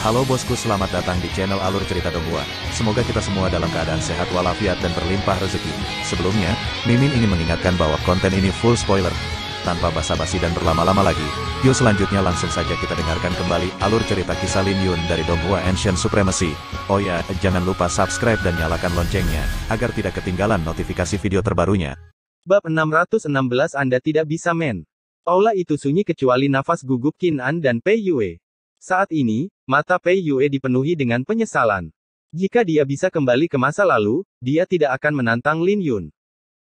Halo bosku, selamat datang di channel Alur Cerita Donghua. Semoga kita semua dalam keadaan sehat walafiat dan berlimpah rezeki. Sebelumnya, Mimin ingin mengingatkan bahwa konten ini full spoiler. Tanpa basa-basi dan berlama-lama lagi, yuk selanjutnya langsung saja kita dengarkan kembali alur cerita kisah Lin Yun dari Donghua Ancient Supremacy. Oh ya, jangan lupa subscribe dan nyalakan loncengnya, agar tidak ketinggalan notifikasi video terbarunya. Bab 616 Anda tidak bisa men. Aula itu sunyi kecuali nafas gugup Qin An dan Pei Yue. Saat ini, mata Pei Yue dipenuhi dengan penyesalan. Jika dia bisa kembali ke masa lalu, dia tidak akan menantang Lin Yun.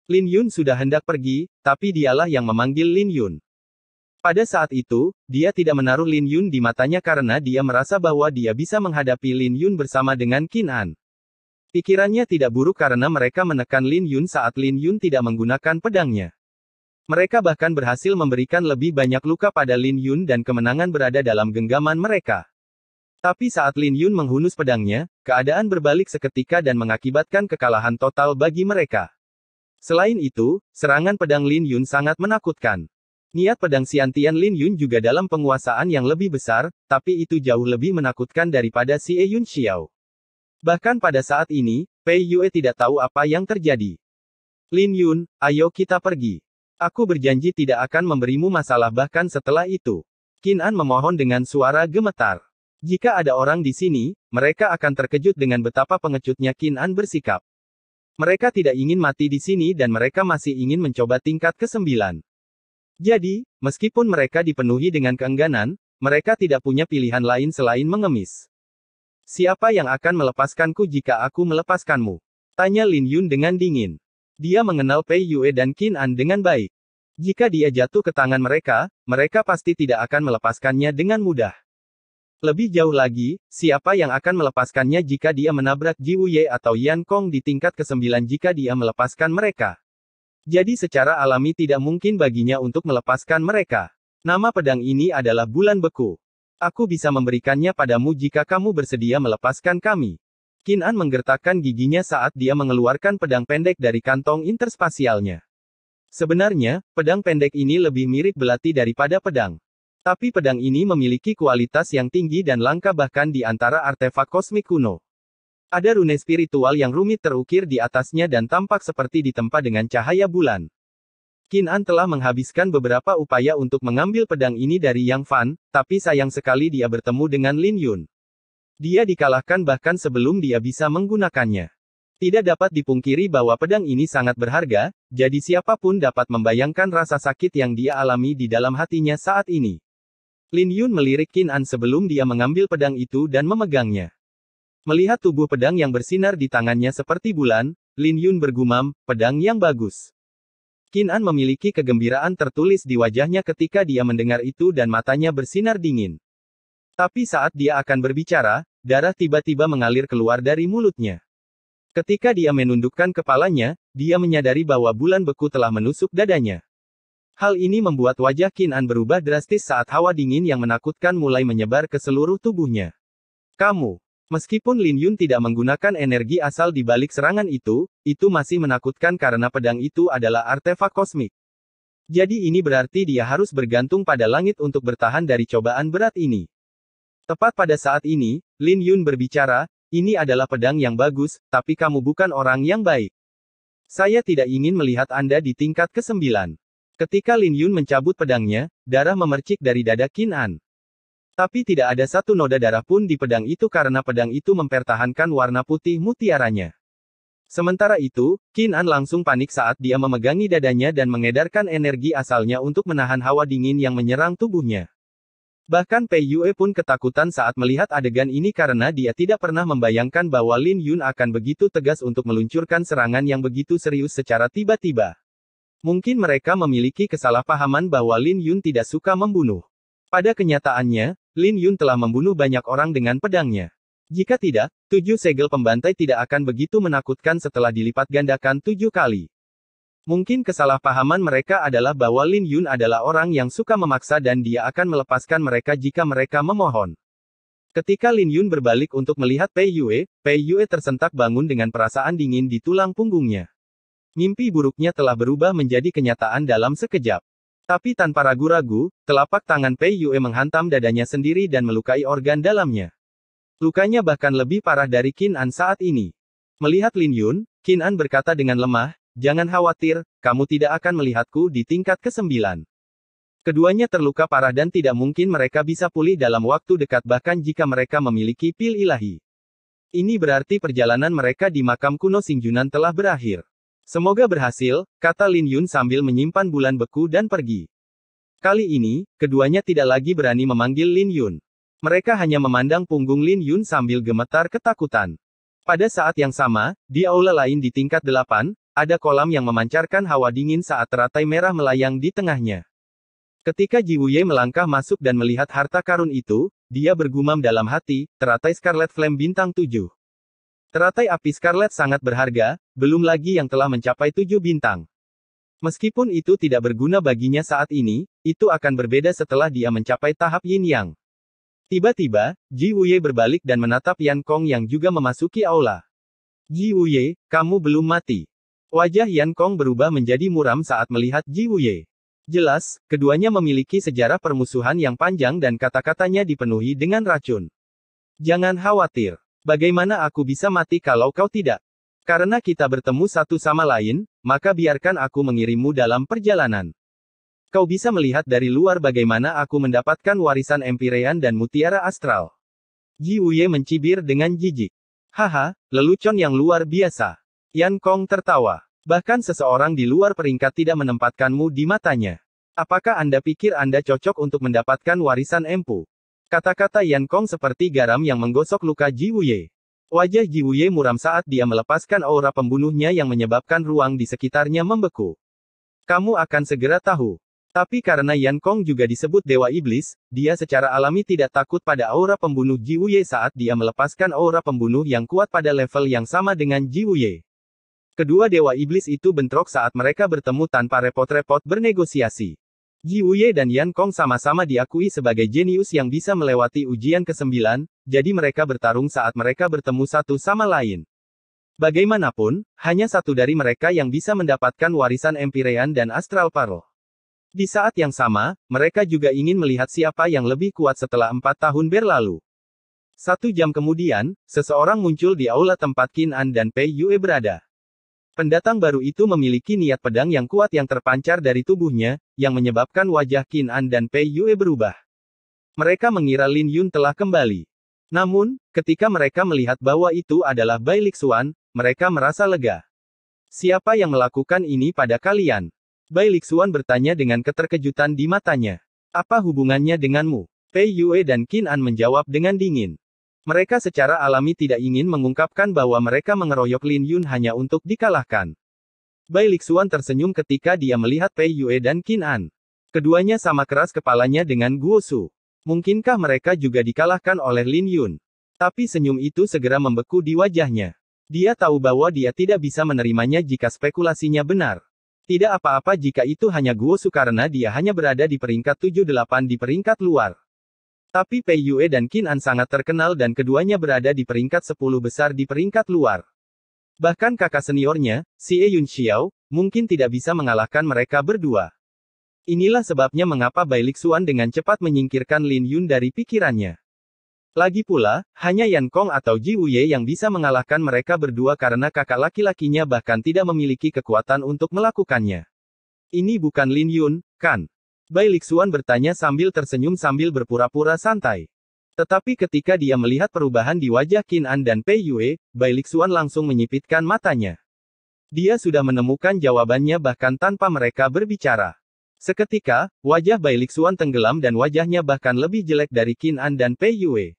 Lin Yun sudah hendak pergi, tapi dialah yang memanggil Lin Yun. Pada saat itu, dia tidak menaruh Lin Yun di matanya karena dia merasa bahwa dia bisa menghadapi Lin Yun bersama dengan Qin An. Pikirannya tidak buruk karena mereka menekan Lin Yun saat Lin Yun tidak menggunakan pedangnya. Mereka bahkan berhasil memberikan lebih banyak luka pada Lin Yun dan kemenangan berada dalam genggaman mereka. Tapi saat Lin Yun menghunus pedangnya, keadaan berbalik seketika dan mengakibatkan kekalahan total bagi mereka. Selain itu, serangan pedang Lin Yun sangat menakutkan. Niat pedang Xiantian Lin Yun juga dalam penguasaan yang lebih besar, tapi itu jauh lebih menakutkan daripada Xie Yun Xiao. Bahkan pada saat ini, Pei Yue tidak tahu apa yang terjadi. Lin Yun, ayo kita pergi. Aku berjanji tidak akan memberimu masalah bahkan setelah itu. Qin An memohon dengan suara gemetar. Jika ada orang di sini, mereka akan terkejut dengan betapa pengecutnya Qin An bersikap. Mereka tidak ingin mati di sini dan mereka masih ingin mencoba tingkat ke-9. Jadi, meskipun mereka dipenuhi dengan keengganan, mereka tidak punya pilihan lain selain mengemis. Siapa yang akan melepaskanku jika aku melepaskanmu? Tanya Lin Yun dengan dingin. Dia mengenal Pei Yue dan Qin An dengan baik. Jika dia jatuh ke tangan mereka, mereka pasti tidak akan melepaskannya dengan mudah. Lebih jauh lagi, siapa yang akan melepaskannya jika dia menabrak Ji Wuye atau Yan Kong di tingkat ke-9 jika dia melepaskan mereka? Jadi secara alami tidak mungkin baginya untuk melepaskan mereka. Nama pedang ini adalah Bulan Beku. Aku bisa memberikannya padamu jika kamu bersedia melepaskan kami. Qin An menggertakkan giginya saat dia mengeluarkan pedang pendek dari kantong interspasialnya. Sebenarnya, pedang pendek ini lebih mirip belati daripada pedang. Tapi pedang ini memiliki kualitas yang tinggi dan langka bahkan di antara artefak kosmik kuno. Ada rune spiritual yang rumit terukir di atasnya dan tampak seperti ditempa dengan cahaya bulan. Qin An telah menghabiskan beberapa upaya untuk mengambil pedang ini dari Yang Fan, tapi sayang sekali dia bertemu dengan Lin Yun. Dia dikalahkan bahkan sebelum dia bisa menggunakannya. Tidak dapat dipungkiri bahwa pedang ini sangat berharga, jadi siapapun dapat membayangkan rasa sakit yang dia alami di dalam hatinya saat ini. Lin Yun melirik Qin An sebelum dia mengambil pedang itu dan memegangnya. Melihat tubuh pedang yang bersinar di tangannya seperti bulan, Lin Yun bergumam, pedang yang bagus. Qin An memiliki kegembiraan tertulis di wajahnya ketika dia mendengar itu dan matanya bersinar dingin. Tapi saat dia akan berbicara, darah tiba-tiba mengalir keluar dari mulutnya. Ketika dia menundukkan kepalanya, dia menyadari bahwa bulan beku telah menusuk dadanya. Hal ini membuat wajah Qin An berubah drastis saat hawa dingin yang menakutkan mulai menyebar ke seluruh tubuhnya. Kamu. Meskipun Lin Yun tidak menggunakan energi asal di balik serangan itu masih menakutkan karena pedang itu adalah artefak kosmik. Jadi ini berarti dia harus bergantung pada langit untuk bertahan dari cobaan berat ini. Tepat pada saat ini, Lin Yun berbicara, ini adalah pedang yang bagus, tapi kamu bukan orang yang baik. Saya tidak ingin melihat Anda di tingkat ke-9. Ketika Lin Yun mencabut pedangnya, darah memercik dari dada Qin An. Tapi tidak ada satu noda darah pun di pedang itu karena pedang itu mempertahankan warna putih mutiaranya. Sementara itu, Qin An langsung panik saat dia memegangi dadanya dan mengedarkan energi asalnya untuk menahan hawa dingin yang menyerang tubuhnya. Bahkan Pei Yue pun ketakutan saat melihat adegan ini karena dia tidak pernah membayangkan bahwa Lin Yun akan begitu tegas untuk meluncurkan serangan yang begitu serius secara tiba-tiba. Mungkin mereka memiliki kesalahpahaman bahwa Lin Yun tidak suka membunuh. Pada kenyataannya, Lin Yun telah membunuh banyak orang dengan pedangnya. Jika tidak, 7 segel pembantai tidak akan begitu menakutkan setelah dilipat gandakan 7 kali. Mungkin kesalahpahaman mereka adalah bahwa Lin Yun adalah orang yang suka memaksa dan dia akan melepaskan mereka jika mereka memohon. Ketika Lin Yun berbalik untuk melihat Pei Yue tersentak bangun dengan perasaan dingin di tulang punggungnya. Mimpi buruknya telah berubah menjadi kenyataan dalam sekejap. Tapi tanpa ragu-ragu, telapak tangan Pei Yue menghantam dadanya sendiri dan melukai organ dalamnya. Lukanya bahkan lebih parah dari Qin An saat ini. Melihat Lin Yun, Qin An berkata dengan lemah, "Jangan khawatir, kamu tidak akan melihatku di tingkat ke-9. Keduanya terluka parah dan tidak mungkin mereka bisa pulih dalam waktu dekat bahkan jika mereka memiliki pil ilahi. Ini berarti perjalanan mereka di makam kuno Xingjunan telah berakhir. Semoga berhasil," kata Lin Yun sambil menyimpan bulan beku dan pergi. Kali ini, keduanya tidak lagi berani memanggil Lin Yun. Mereka hanya memandang punggung Lin Yun sambil gemetar ketakutan. Pada saat yang sama, di aula lain di tingkat 8, ada kolam yang memancarkan hawa dingin saat teratai merah melayang di tengahnya. Ketika Ji Wuye melangkah masuk dan melihat harta karun itu, dia bergumam dalam hati, teratai Scarlet Flame bintang 7. Teratai api Scarlet sangat berharga, belum lagi yang telah mencapai 7 bintang. Meskipun itu tidak berguna baginya saat ini, itu akan berbeda setelah dia mencapai tahap Yin Yang. Tiba-tiba, Ji Wuye berbalik dan menatap Yan Kong yang juga memasuki aula. "Ji Wuye, kamu belum mati." Wajah Yan Kong berubah menjadi muram saat melihat Ji Wuye. Jelas, keduanya memiliki sejarah permusuhan yang panjang dan kata-katanya dipenuhi dengan racun. "Jangan khawatir. Bagaimana aku bisa mati kalau kau tidak? Karena kita bertemu satu sama lain, maka biarkan aku mengirimmu dalam perjalanan. Kau bisa melihat dari luar bagaimana aku mendapatkan warisan Empyrean dan mutiara astral." Ji Wuye mencibir dengan jijik. "Haha, lelucon yang luar biasa." Yan Kong tertawa. "Bahkan seseorang di luar peringkat tidak menempatkanmu di matanya. Apakah Anda pikir Anda cocok untuk mendapatkan warisan empu?" Kata-kata Yan Kong seperti garam yang menggosok luka Ji Wuye. Wajah Ji Wuye muram saat dia melepaskan aura pembunuhnya yang menyebabkan ruang di sekitarnya membeku. "Kamu akan segera tahu." Tapi karena Yan Kong juga disebut Dewa Iblis, dia secara alami tidak takut pada aura pembunuh Ji Wuye saat dia melepaskan aura pembunuh yang kuat pada level yang sama dengan Ji Wuye. Kedua Dewa Iblis itu bentrok saat mereka bertemu tanpa repot-repot bernegosiasi. Ji Wuye dan Yan Kong sama-sama diakui sebagai jenius yang bisa melewati ujian ke-9, jadi mereka bertarung saat mereka bertemu satu sama lain. Bagaimanapun, hanya satu dari mereka yang bisa mendapatkan warisan Empyrean dan Astral Pearl. Di saat yang sama, mereka juga ingin melihat siapa yang lebih kuat setelah 4 tahun berlalu. 1 jam kemudian, seseorang muncul di aula tempat Qin An dan Pei Yue berada. Pendatang baru itu memiliki niat pedang yang kuat yang terpancar dari tubuhnya, yang menyebabkan wajah Qin An dan Pei Yue berubah. Mereka mengira Lin Yun telah kembali. Namun, ketika mereka melihat bahwa itu adalah Bai Lixuan, mereka merasa lega. "Siapa yang melakukan ini pada kalian?" Bai Lixuan bertanya dengan keterkejutan di matanya. "Apa hubungannya denganmu?" Pei Yue dan Qin An menjawab dengan dingin. Mereka secara alami tidak ingin mengungkapkan bahwa mereka mengeroyok Lin Yun hanya untuk dikalahkan. Bai Lixuan tersenyum ketika dia melihat Pei Yue dan Qin An. Keduanya sama keras kepalanya dengan Guosu. Mungkinkah mereka juga dikalahkan oleh Lin Yun? Tapi senyum itu segera membeku di wajahnya. Dia tahu bahwa dia tidak bisa menerimanya jika spekulasinya benar. Tidak apa-apa jika itu hanya Guosu karena dia hanya berada di peringkat 7-8 di peringkat luar. Tapi Pei Yue dan Qin An sangat terkenal dan keduanya berada di peringkat 10 besar di peringkat luar. Bahkan kakak seniornya, Xie Yun Xiao, mungkin tidak bisa mengalahkan mereka berdua. Inilah sebabnya mengapa Bai Lixuan dengan cepat menyingkirkan Lin Yun dari pikirannya. Lagi pula, hanya Yan Kong atau Ji Wuye yang bisa mengalahkan mereka berdua karena kakak laki-lakinya bahkan tidak memiliki kekuatan untuk melakukannya. "Ini bukan Lin Yun, kan?" Bai Lixuan bertanya sambil tersenyum sambil berpura-pura santai. Tetapi ketika dia melihat perubahan di wajah Qin An dan Pei Yue, Bai Lixuan langsung menyipitkan matanya. Dia sudah menemukan jawabannya bahkan tanpa mereka berbicara. Seketika, wajah Bai Lixuan tenggelam dan wajahnya bahkan lebih jelek dari Qin An dan Pei Yue.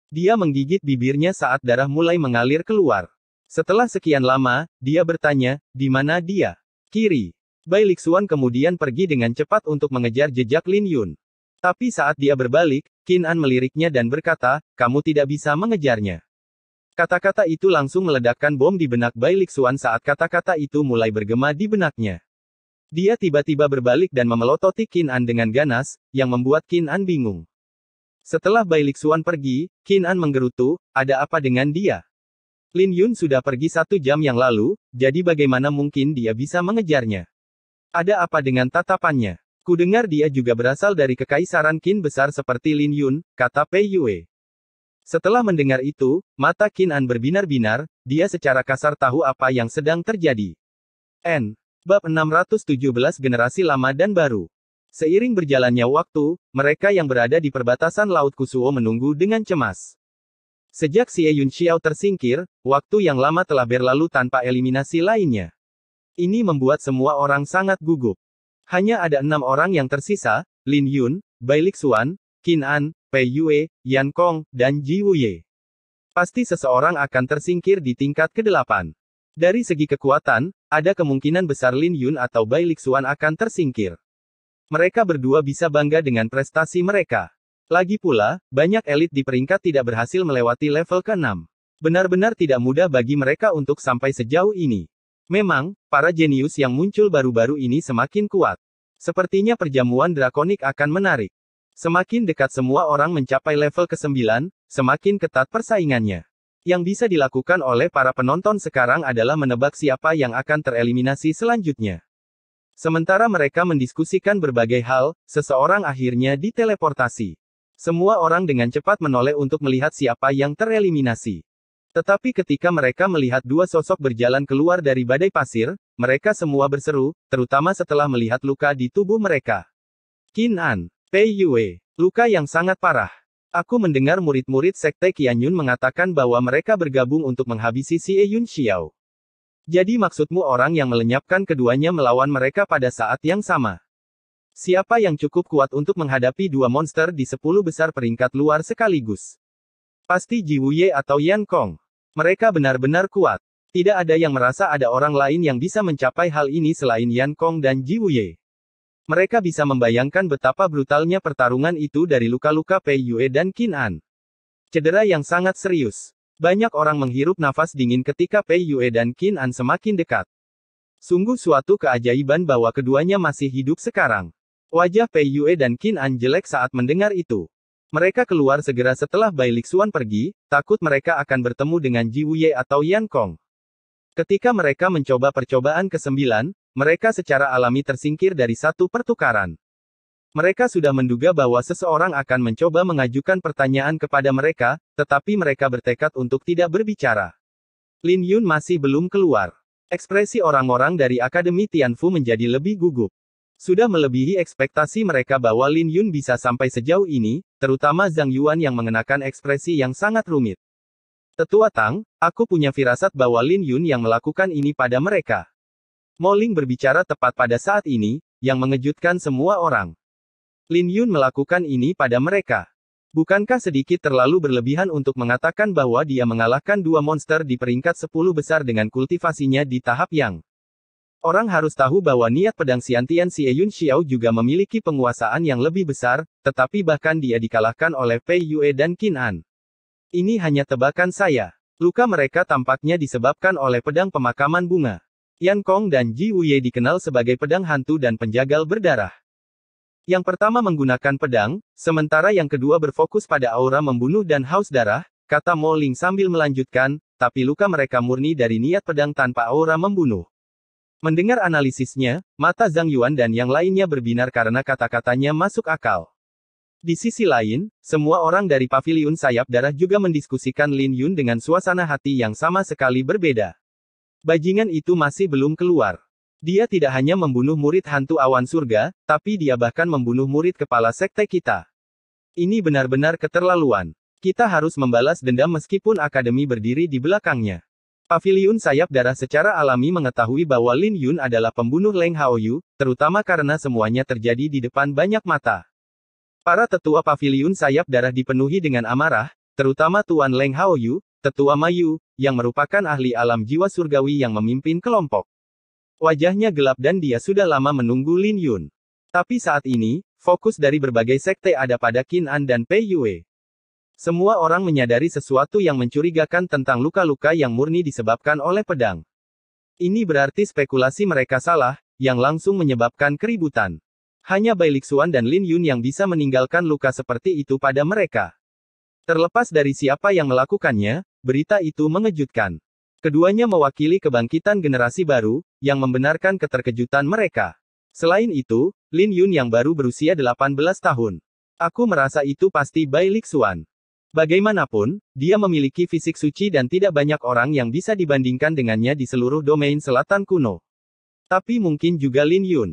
Dia menggigit bibirnya saat darah mulai mengalir keluar. Setelah sekian lama, dia bertanya, "Di mana dia?" "Kiri." Bai Lixuan kemudian pergi dengan cepat untuk mengejar jejak Lin Yun. Tapi saat dia berbalik, Qin An meliriknya dan berkata, "Kamu tidak bisa mengejarnya." Kata-kata itu langsung meledakkan bom di benak Bai Lixuan saat kata-kata itu mulai bergema di benaknya. Dia tiba-tiba berbalik dan memelototi Qin An dengan ganas, yang membuat Qin An bingung. Setelah Bai Lixuan pergi, Qin An menggerutu, "Ada apa dengan dia? Lin Yun sudah pergi 1 jam yang lalu, jadi bagaimana mungkin dia bisa mengejarnya? Ada apa dengan tatapannya? Kudengar dia juga berasal dari kekaisaran Qin besar seperti Lin Yun," kata Pei Yue. Setelah mendengar itu, mata Qin An berbinar-binar, dia secara kasar tahu apa yang sedang terjadi. Bab 617 Generasi Lama dan Baru. Seiring berjalannya waktu, mereka yang berada di perbatasan Laut Kusuo menunggu dengan cemas. Sejak Xie Yunxiao tersingkir, waktu yang lama telah berlalu tanpa eliminasi lainnya. Ini membuat semua orang sangat gugup. Hanya ada 6 orang yang tersisa, Lin Yun, Bai Lixuan, Qin An, Pei Yue, Yan Kong, dan Ji Wuye. Pasti seseorang akan tersingkir di tingkat ke-8. Dari segi kekuatan, ada kemungkinan besar Lin Yun atau Bai Lixuan akan tersingkir. Mereka berdua bisa bangga dengan prestasi mereka. Lagi pula, banyak elit di peringkat tidak berhasil melewati level ke-6. Benar-benar tidak mudah bagi mereka untuk sampai sejauh ini. Memang, para jenius yang muncul baru-baru ini semakin kuat. Sepertinya perjamuan drakonik akan menarik. Semakin dekat semua orang mencapai level ke-9, semakin ketat persaingannya. Yang bisa dilakukan oleh para penonton sekarang adalah menebak siapa yang akan tereliminasi selanjutnya. Sementara mereka mendiskusikan berbagai hal, seseorang akhirnya diteleportasi. Semua orang dengan cepat menoleh untuk melihat siapa yang tereliminasi. Tetapi ketika mereka melihat dua sosok berjalan keluar dari badai pasir, mereka semua berseru, terutama setelah melihat luka di tubuh mereka. Qin An, Pei Yue, luka yang sangat parah. Aku mendengar murid-murid Sekte Qianyun mengatakan bahwa mereka bergabung untuk menghabisi Xie Yunxiao. Jadi maksudmu orang yang melenyapkan keduanya melawan mereka pada saat yang sama? Siapa yang cukup kuat untuk menghadapi dua monster di 10 besar peringkat luar sekaligus? Pasti Ji Wuye atau Yan Kong. Mereka benar-benar kuat. Tidak ada yang merasa ada orang lain yang bisa mencapai hal ini selain Yan Kong dan Ji Wuye. Mereka bisa membayangkan betapa brutalnya pertarungan itu dari luka-luka Pei Yue dan Qin An. Cedera yang sangat serius. Banyak orang menghirup nafas dingin ketika Pei Yue dan Qin An semakin dekat. Sungguh suatu keajaiban bahwa keduanya masih hidup sekarang. Wajah Pei Yue dan Qin An jelek saat mendengar itu. Mereka keluar segera setelah Bai Lixuan pergi, takut mereka akan bertemu dengan Ji Wuye atau Yan Kong. Ketika mereka mencoba percobaan ke-9, mereka secara alami tersingkir dari satu pertukaran. Mereka sudah menduga bahwa seseorang akan mencoba mengajukan pertanyaan kepada mereka, tetapi mereka bertekad untuk tidak berbicara. Lin Yun masih belum keluar. Ekspresi orang-orang dari Akademi Tianfu menjadi lebih gugup. Sudah melebihi ekspektasi mereka bahwa Lin Yun bisa sampai sejauh ini, terutama Zhang Yuan yang mengenakan ekspresi yang sangat rumit. Tetua Tang, aku punya firasat bahwa Lin Yun yang melakukan ini pada mereka. Mo Ling berbicara tepat pada saat ini, yang mengejutkan semua orang. Lin Yun melakukan ini pada mereka. Bukankah sedikit terlalu berlebihan untuk mengatakan bahwa dia mengalahkan dua monster di peringkat 10 besar dengan kultivasinya di tahap yang orang harus tahu bahwa niat pedang Xiantian Xie Yunxiao juga memiliki penguasaan yang lebih besar, tetapi bahkan dia dikalahkan oleh Pei Yue dan Qin An. Ini hanya tebakan saya. Luka mereka tampaknya disebabkan oleh pedang pemakaman bunga. Yan Kong dan Ji Wuye dikenal sebagai pedang hantu dan penjagal berdarah. Yang pertama menggunakan pedang, sementara yang kedua berfokus pada aura membunuh dan haus darah, kata Mo Ling sambil melanjutkan, tapi luka mereka murni dari niat pedang tanpa aura membunuh. Mendengar analisisnya, mata Zhang Yuan dan yang lainnya berbinar karena kata-katanya masuk akal. Di sisi lain, semua orang dari Paviliun Sayap Darah juga mendiskusikan Lin Yun dengan suasana hati yang sama sekali berbeda. Bajingan itu masih belum keluar. Dia tidak hanya membunuh murid hantu awan surga, tapi dia bahkan membunuh murid kepala sekte kita. Ini benar-benar keterlaluan. Kita harus membalas dendam meskipun akademi berdiri di belakangnya. Paviliun Sayap Darah secara alami mengetahui bahwa Lin Yun adalah pembunuh Leng Haoyu, terutama karena semuanya terjadi di depan banyak mata. Para tetua Paviliun Sayap Darah dipenuhi dengan amarah, terutama Tuan Leng Haoyu, Tetua Mayu, yang merupakan ahli alam jiwa surgawi yang memimpin kelompok. Wajahnya gelap dan dia sudah lama menunggu Lin Yun. Tapi saat ini, fokus dari berbagai sekte ada pada Qin An dan Pei Yue. Semua orang menyadari sesuatu yang mencurigakan tentang luka-luka yang murni disebabkan oleh pedang. Ini berarti spekulasi mereka salah, yang langsung menyebabkan keributan. Hanya Bai Lixuan dan Lin Yun yang bisa meninggalkan luka seperti itu pada mereka. Terlepas dari siapa yang melakukannya, berita itu mengejutkan. Keduanya mewakili kebangkitan generasi baru, yang membenarkan keterkejutan mereka. Selain itu, Lin Yun yang baru berusia 18 tahun. Aku merasa itu pasti Bai Lixuan. Bagaimanapun, dia memiliki fisik suci dan tidak banyak orang yang bisa dibandingkan dengannya di seluruh domain selatan kuno. Tapi mungkin juga Lin Yun.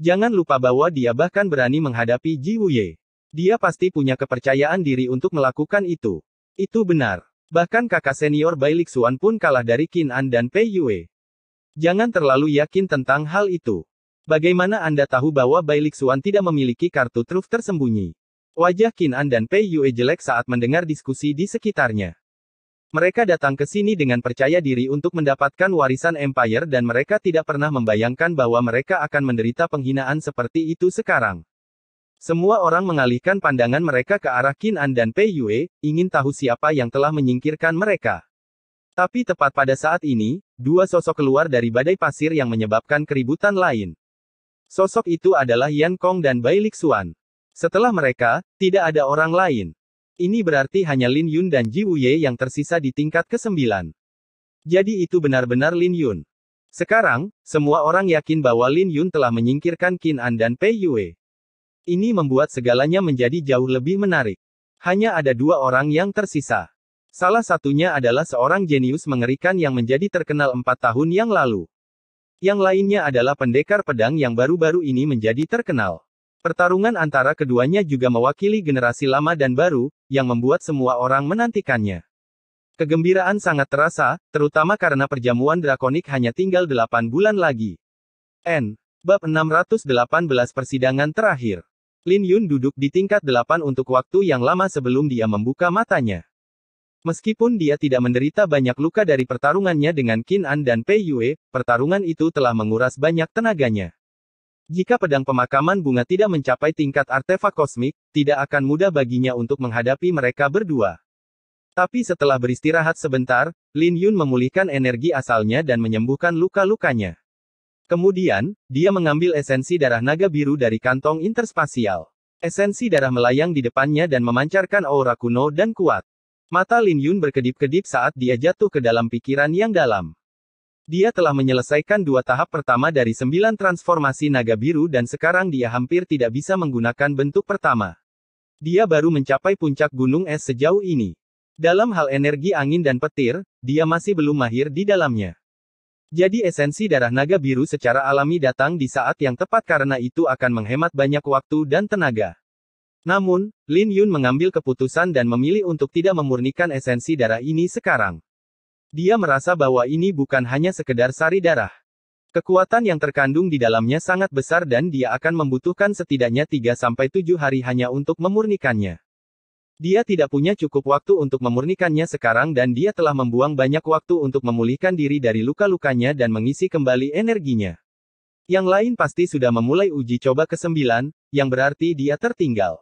Jangan lupa bahwa dia bahkan berani menghadapi Ji Wuye. Dia pasti punya kepercayaan diri untuk melakukan itu. Itu benar. Bahkan kakak senior Bai Lixuan pun kalah dari Qin An dan Pei Yue. Jangan terlalu yakin tentang hal itu. Bagaimana Anda tahu bahwa Bai Lixuan tidak memiliki kartu truf tersembunyi? Wajah Qin An dan Pei Yue jelek saat mendengar diskusi di sekitarnya. Mereka datang ke sini dengan percaya diri untuk mendapatkan warisan Empire dan mereka tidak pernah membayangkan bahwa mereka akan menderita penghinaan seperti itu sekarang. Semua orang mengalihkan pandangan mereka ke arah Qin An dan Pei Yue, ingin tahu siapa yang telah menyingkirkan mereka. Tapi tepat pada saat ini, dua sosok keluar dari badai pasir yang menyebabkan keributan lain. Sosok itu adalah Yan Kong dan Bai Lixuan. Setelah mereka, tidak ada orang lain. Ini berarti hanya Lin Yun dan Ji Wuye yang tersisa di tingkat ke-9. Jadi itu benar-benar Lin Yun. Sekarang, semua orang yakin bahwa Lin Yun telah menyingkirkan Qin An dan Pei Yue. Ini membuat segalanya menjadi jauh lebih menarik. Hanya ada dua orang yang tersisa. Salah satunya adalah seorang jenius mengerikan yang menjadi terkenal 4 tahun yang lalu. Yang lainnya adalah pendekar pedang yang baru-baru ini menjadi terkenal. Pertarungan antara keduanya juga mewakili generasi lama dan baru, yang membuat semua orang menantikannya. Kegembiraan sangat terasa, terutama karena perjamuan drakonik hanya tinggal 8 bulan lagi. Bab 618 Persidangan Terakhir. Lin Yun duduk di tingkat 8 untuk waktu yang lama sebelum dia membuka matanya. Meskipun dia tidak menderita banyak luka dari pertarungannya dengan Qin An dan Pei Yue, pertarungan itu telah menguras banyak tenaganya. Jika pedang pemakaman bunga tidak mencapai tingkat artefak kosmik, tidak akan mudah baginya untuk menghadapi mereka berdua. Tapi setelah beristirahat sebentar, Lin Yun memulihkan energi asalnya dan menyembuhkan luka-lukanya. Kemudian, dia mengambil esensi darah naga biru dari kantong interspasial. Esensi darah melayang di depannya dan memancarkan aura kuno dan kuat. Mata Lin Yun berkedip-kedip saat dia jatuh ke dalam pikiran yang dalam. Dia telah menyelesaikan 2 tahap pertama dari 9 transformasi naga biru dan sekarang dia hampir tidak bisa menggunakan bentuk pertama. Dia baru mencapai puncak gunung es sejauh ini. Dalam hal energi angin dan petir, dia masih belum mahir di dalamnya. Jadi esensi darah naga biru secara alami datang di saat yang tepat karena itu akan menghemat banyak waktu dan tenaga. Namun, Lin Yun mengambil keputusan dan memilih untuk tidak memurnikan esensi darah ini sekarang. Dia merasa bahwa ini bukan hanya sekedar sari darah. Kekuatan yang terkandung di dalamnya sangat besar dan dia akan membutuhkan setidaknya 3-7 hari hanya untuk memurnikannya. Dia tidak punya cukup waktu untuk memurnikannya sekarang dan dia telah membuang banyak waktu untuk memulihkan diri dari luka-lukanya dan mengisi kembali energinya. Yang lain pasti sudah memulai uji coba ke-9, yang berarti dia tertinggal.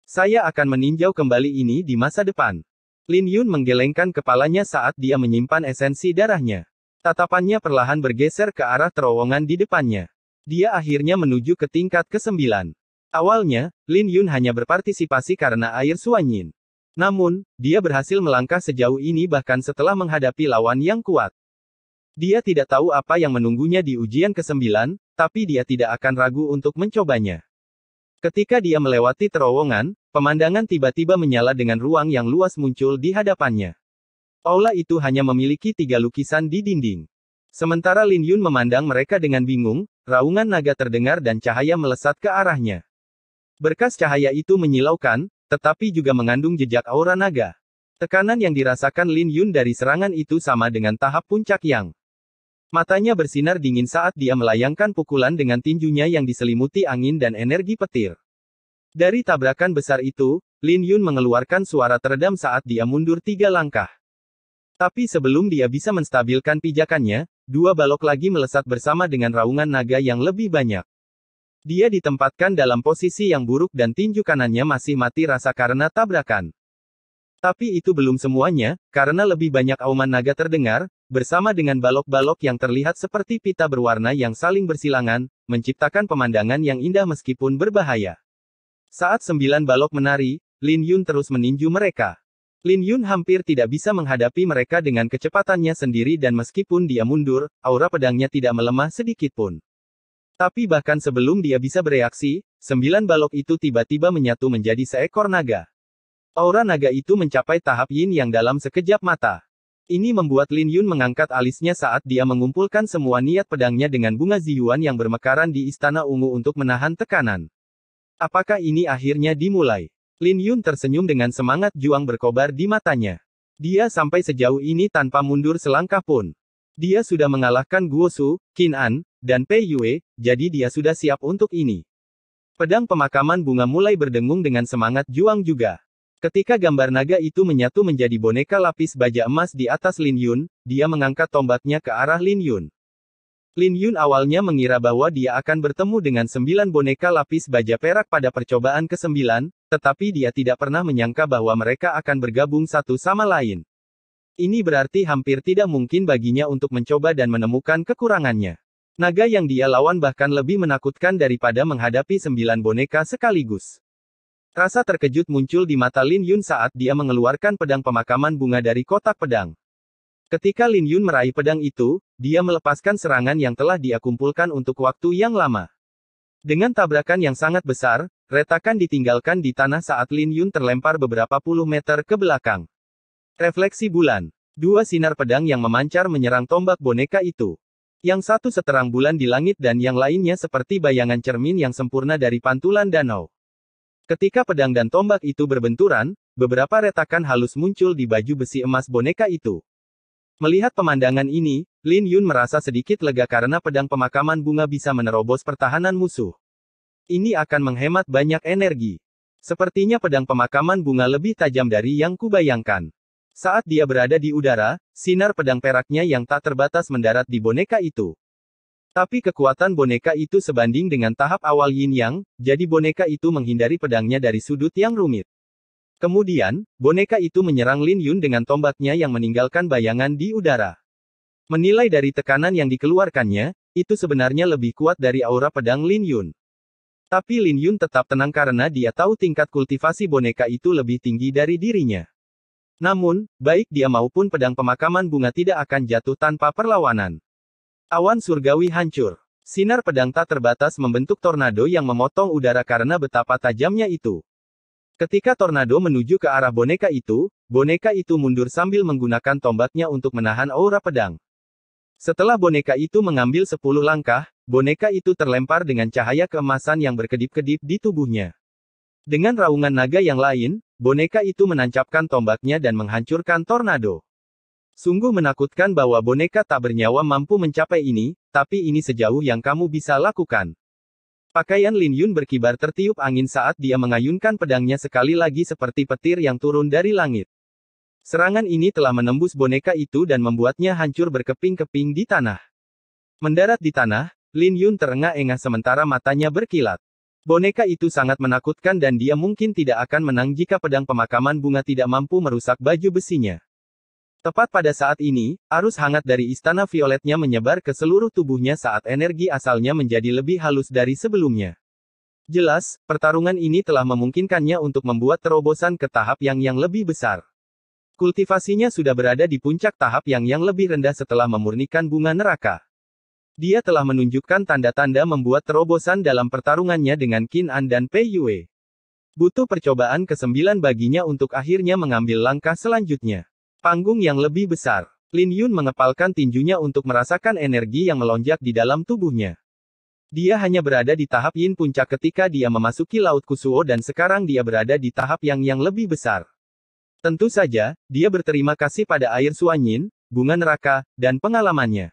Saya akan meninjau kembali ini di masa depan. Lin Yun menggelengkan kepalanya saat dia menyimpan esensi darahnya. Tatapannya perlahan bergeser ke arah terowongan di depannya. Dia akhirnya menuju ke tingkat ke-9. Awalnya, Lin Yun hanya berpartisipasi karena air Suanyin. Namun, dia berhasil melangkah sejauh ini bahkan setelah menghadapi lawan yang kuat. Dia tidak tahu apa yang menunggunya di ujian ke-9, tapi dia tidak akan ragu untuk mencobanya. Ketika dia melewati terowongan, pemandangan tiba-tiba menyala dengan ruang yang luas muncul di hadapannya. Aula itu hanya memiliki 3 lukisan di dinding. Sementara Lin Yun memandang mereka dengan bingung, raungan naga terdengar dan cahaya melesat ke arahnya. Berkas cahaya itu menyilaukan, tetapi juga mengandung jejak aura naga. Tekanan yang dirasakan Lin Yun dari serangan itu sama dengan tahap puncak yang. Matanya bersinar dingin saat dia melayangkan pukulan dengan tinjunya yang diselimuti angin dan energi petir. Dari tabrakan besar itu, Lin Yun mengeluarkan suara teredam saat dia mundur 3 langkah. Tapi sebelum dia bisa menstabilkan pijakannya, 2 balok lagi melesat bersama dengan raungan naga yang lebih banyak. Dia ditempatkan dalam posisi yang buruk dan tinju kanannya masih mati rasa karena tabrakan. Tapi itu belum semuanya, karena lebih banyak auman naga terdengar, bersama dengan balok-balok yang terlihat seperti pita berwarna yang saling bersilangan, menciptakan pemandangan yang indah meskipun berbahaya. Saat 9 balok menari, Lin Yun terus meninju mereka. Lin Yun hampir tidak bisa menghadapi mereka dengan kecepatannya sendiri dan meskipun dia mundur, aura pedangnya tidak melemah sedikitpun. Tapi bahkan sebelum dia bisa bereaksi, 9 balok itu tiba-tiba menyatu menjadi seekor naga. Aura naga itu mencapai tahap yin yang dalam sekejap mata. Ini membuat Lin Yun mengangkat alisnya saat dia mengumpulkan semua niat pedangnya dengan bunga Ziyuan yang bermekaran di Istana Ungu untuk menahan tekanan. Apakah ini akhirnya dimulai? Lin Yun tersenyum dengan semangat juang berkobar di matanya. Dia sampai sejauh ini tanpa mundur selangkah pun. Dia sudah mengalahkan Guo Su, Qin An, dan Pei Yue, jadi dia sudah siap untuk ini. Pedang pemakaman bunga mulai berdengung dengan semangat juang juga. Ketika gambar naga itu menyatu menjadi boneka lapis baja emas di atas Lin Yun, dia mengangkat tombaknya ke arah Lin Yun. Lin Yun awalnya mengira bahwa dia akan bertemu dengan 9 boneka lapis baja perak pada percobaan ke-9, tetapi dia tidak pernah menyangka bahwa mereka akan bergabung satu sama lain. Ini berarti hampir tidak mungkin baginya untuk mencoba dan menemukan kekurangannya. Naga yang dia lawan bahkan lebih menakutkan daripada menghadapi 9 boneka sekaligus. Rasa terkejut muncul di mata Lin Yun saat dia mengeluarkan pedang pemakaman bunga dari kotak pedang. Ketika Lin Yun meraih pedang itu, dia melepaskan serangan yang telah dia kumpulkan untuk waktu yang lama. Dengan tabrakan yang sangat besar, retakan ditinggalkan di tanah saat Lin Yun terlempar beberapa puluh meter ke belakang. Refleksi bulan. 2 sinar pedang yang memancar menyerang tombak boneka itu. Yang satu seterang bulan di langit dan yang lainnya seperti bayangan cermin yang sempurna dari pantulan danau. Ketika pedang dan tombak itu berbenturan, beberapa retakan halus muncul di baju besi emas boneka itu. Melihat pemandangan ini, Lin Yun merasa sedikit lega karena pedang pemakaman bunga bisa menerobos pertahanan musuh. Ini akan menghemat banyak energi. Sepertinya pedang pemakaman bunga lebih tajam dari yang kubayangkan. Saat dia berada di udara, sinar pedang peraknya yang tak terbatas mendarat di boneka itu. Tapi kekuatan boneka itu sebanding dengan tahap awal Yin Yang, jadi boneka itu menghindari pedangnya dari sudut yang rumit. Kemudian, boneka itu menyerang Lin Yun dengan tombaknya yang meninggalkan bayangan di udara. Menilai dari tekanan yang dikeluarkannya, itu sebenarnya lebih kuat dari aura pedang Lin Yun. Tapi Lin Yun tetap tenang karena dia tahu tingkat kultivasi boneka itu lebih tinggi dari dirinya. Namun, baik dia maupun pedang pemakaman bunga tidak akan jatuh tanpa perlawanan. Awan surgawi hancur. Sinar pedang tak terbatas membentuk tornado yang memotong udara karena betapa tajamnya itu. Ketika tornado menuju ke arah boneka itu mundur sambil menggunakan tombaknya untuk menahan aura pedang. Setelah boneka itu mengambil 10 langkah, boneka itu terlempar dengan cahaya keemasan yang berkedip-kedip di tubuhnya. Dengan raungan naga yang lain, boneka itu menancapkan tombaknya dan menghancurkan tornado. Sungguh menakutkan bahwa boneka tak bernyawa mampu mencapai ini, tapi ini sejauh yang kamu bisa lakukan. Pakaian Lin Yun berkibar tertiup angin saat dia mengayunkan pedangnya sekali lagi seperti petir yang turun dari langit. Serangan ini telah menembus boneka itu dan membuatnya hancur berkeping-keping di tanah. Mendarat di tanah, Lin Yun terengah-engah sementara matanya berkilat. Boneka itu sangat menakutkan dan dia mungkin tidak akan menang jika pedang pemakaman bunga tidak mampu merusak baju besinya. Tepat pada saat ini, arus hangat dari istana violetnya menyebar ke seluruh tubuhnya saat energi asalnya menjadi lebih halus dari sebelumnya. Jelas, pertarungan ini telah memungkinkannya untuk membuat terobosan ke tahap yang lebih besar. Kultivasinya sudah berada di puncak tahap yang lebih rendah setelah memurnikan bunga neraka. Dia telah menunjukkan tanda-tanda membuat terobosan dalam pertarungannya dengan Qin An dan Pei Yue. Butuh percobaan ke-9 baginya untuk akhirnya mengambil langkah selanjutnya. Panggung yang lebih besar. Lin Yun mengepalkan tinjunya untuk merasakan energi yang melonjak di dalam tubuhnya. Dia hanya berada di tahap Yin puncak ketika dia memasuki Laut Kusuo dan sekarang dia berada di tahap yang lebih besar. Tentu saja, dia berterima kasih pada air Suanyin, bunga neraka, dan pengalamannya.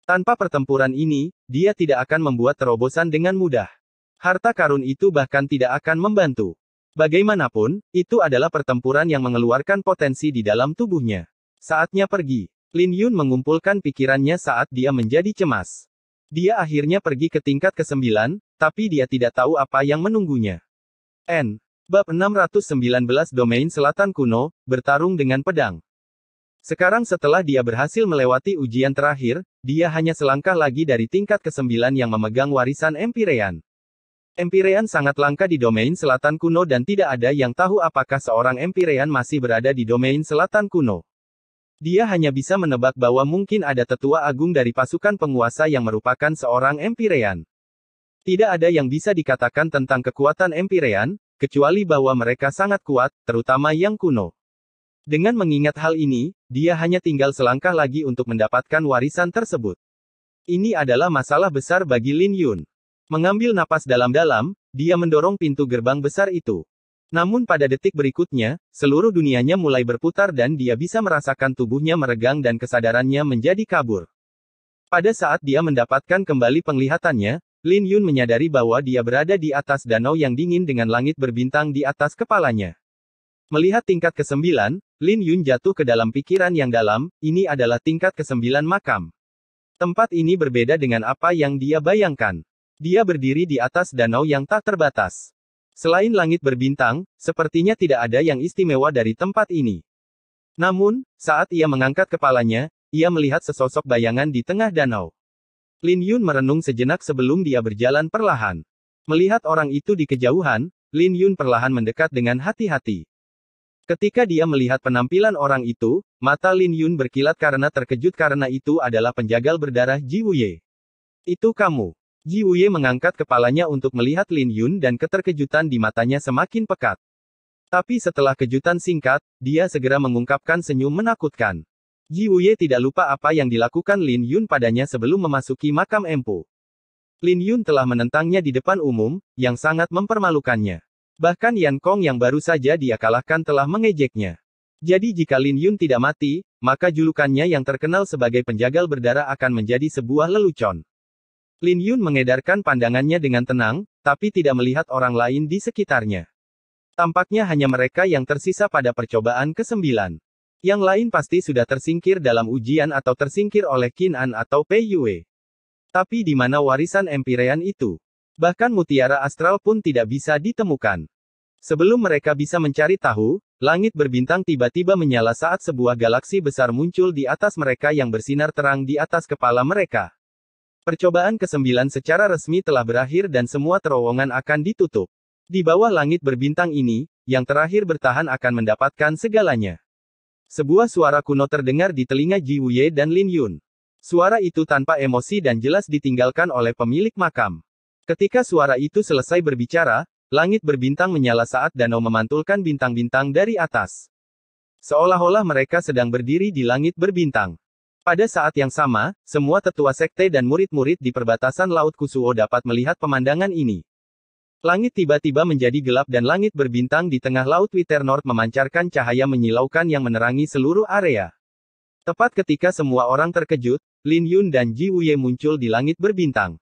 Tanpa pertempuran ini, dia tidak akan membuat terobosan dengan mudah. Harta karun itu bahkan tidak akan membantu. Bagaimanapun, itu adalah pertempuran yang mengeluarkan potensi di dalam tubuhnya. Saatnya pergi. Lin Yun mengumpulkan pikirannya saat dia menjadi cemas. Dia akhirnya pergi ke tingkat ke-9, tapi dia tidak tahu apa yang menunggunya. Bab 619 Domain Selatan Kuno, bertarung dengan pedang. Sekarang setelah dia berhasil melewati ujian terakhir, dia hanya selangkah lagi dari tingkat ke-9 yang memegang warisan Empyrean. Empyrean sangat langka di domain selatan kuno dan tidak ada yang tahu apakah seorang Empyrean masih berada di domain selatan kuno. Dia hanya bisa menebak bahwa mungkin ada tetua agung dari pasukan penguasa yang merupakan seorang Empyrean. Tidak ada yang bisa dikatakan tentang kekuatan Empyrean, kecuali bahwa mereka sangat kuat, terutama yang kuno. Dengan mengingat hal ini, dia hanya tinggal selangkah lagi untuk mendapatkan warisan tersebut. Ini adalah masalah besar bagi Lin Yun. Mengambil napas dalam-dalam, dia mendorong pintu gerbang besar itu. Namun pada detik berikutnya, seluruh dunianya mulai berputar dan dia bisa merasakan tubuhnya meregang dan kesadarannya menjadi kabur. Pada saat dia mendapatkan kembali penglihatannya, Lin Yun menyadari bahwa dia berada di atas danau yang dingin dengan langit berbintang di atas kepalanya. Melihat tingkat ke-9, Lin Yun jatuh ke dalam pikiran yang dalam, ini adalah tingkat ke-9 makam. Tempat ini berbeda dengan apa yang dia bayangkan. Dia berdiri di atas danau yang tak terbatas. Selain langit berbintang, sepertinya tidak ada yang istimewa dari tempat ini. Namun, saat ia mengangkat kepalanya, ia melihat sesosok bayangan di tengah danau. Lin Yun merenung sejenak sebelum dia berjalan perlahan. Melihat orang itu di kejauhan, Lin Yun perlahan mendekat dengan hati-hati. Ketika dia melihat penampilan orang itu, mata Lin Yun berkilat karena terkejut karena itu adalah penjagal berdarah Ji Wuye. Itu kamu. Ji Wuye mengangkat kepalanya untuk melihat Lin Yun dan keterkejutan di matanya semakin pekat. Tapi setelah kejutan singkat, dia segera mengungkapkan senyum menakutkan. Ji Wuye tidak lupa apa yang dilakukan Lin Yun padanya sebelum memasuki makam empu. Lin Yun telah menentangnya di depan umum, yang sangat mempermalukannya. Bahkan Yan Kong yang baru saja dia kalahkan telah mengejeknya. Jadi jika Lin Yun tidak mati, maka julukannya yang terkenal sebagai penjagal berdarah akan menjadi sebuah lelucon. Lin Yun mengedarkan pandangannya dengan tenang, tapi tidak melihat orang lain di sekitarnya. Tampaknya hanya mereka yang tersisa pada percobaan ke-9. Yang lain pasti sudah tersingkir dalam ujian atau tersingkir oleh Qin An atau Pei Yue. Tapi di mana warisan Empirean itu? Bahkan mutiara astral pun tidak bisa ditemukan. Sebelum mereka bisa mencari tahu, langit berbintang tiba-tiba menyala saat sebuah galaksi besar muncul di atas mereka yang bersinar terang di atas kepala mereka. Percobaan ke-9 secara resmi telah berakhir dan semua terowongan akan ditutup. Di bawah langit berbintang ini, yang terakhir bertahan akan mendapatkan segalanya. Sebuah suara kuno terdengar di telinga Ji Wuye dan Lin Yun. Suara itu tanpa emosi dan jelas ditinggalkan oleh pemilik makam. Ketika suara itu selesai berbicara, langit berbintang menyala saat danau memantulkan bintang-bintang dari atas. Seolah-olah mereka sedang berdiri di langit berbintang. Pada saat yang sama, semua tetua sekte dan murid-murid di perbatasan Laut Kusuo dapat melihat pemandangan ini. Langit tiba-tiba menjadi gelap dan langit berbintang di tengah Laut Witernord memancarkan cahaya menyilaukan yang menerangi seluruh area. Tepat ketika semua orang terkejut, Lin Yun dan Ji Wuye muncul di langit berbintang.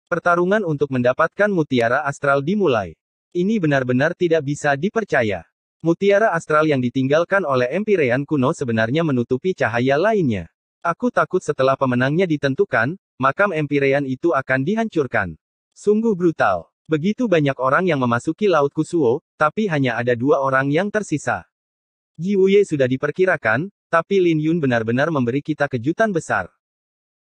Pertarungan untuk mendapatkan mutiara astral dimulai. Ini benar-benar tidak bisa dipercaya. Mutiara astral yang ditinggalkan oleh Empirean kuno sebenarnya menutupi cahaya lainnya. Aku takut setelah pemenangnya ditentukan, makam Empirean itu akan dihancurkan. Sungguh brutal. Begitu banyak orang yang memasuki Laut Kusuo, tapi hanya ada 2 orang yang tersisa. Ji Wuye sudah diperkirakan, tapi Lin Yun benar-benar memberi kita kejutan besar.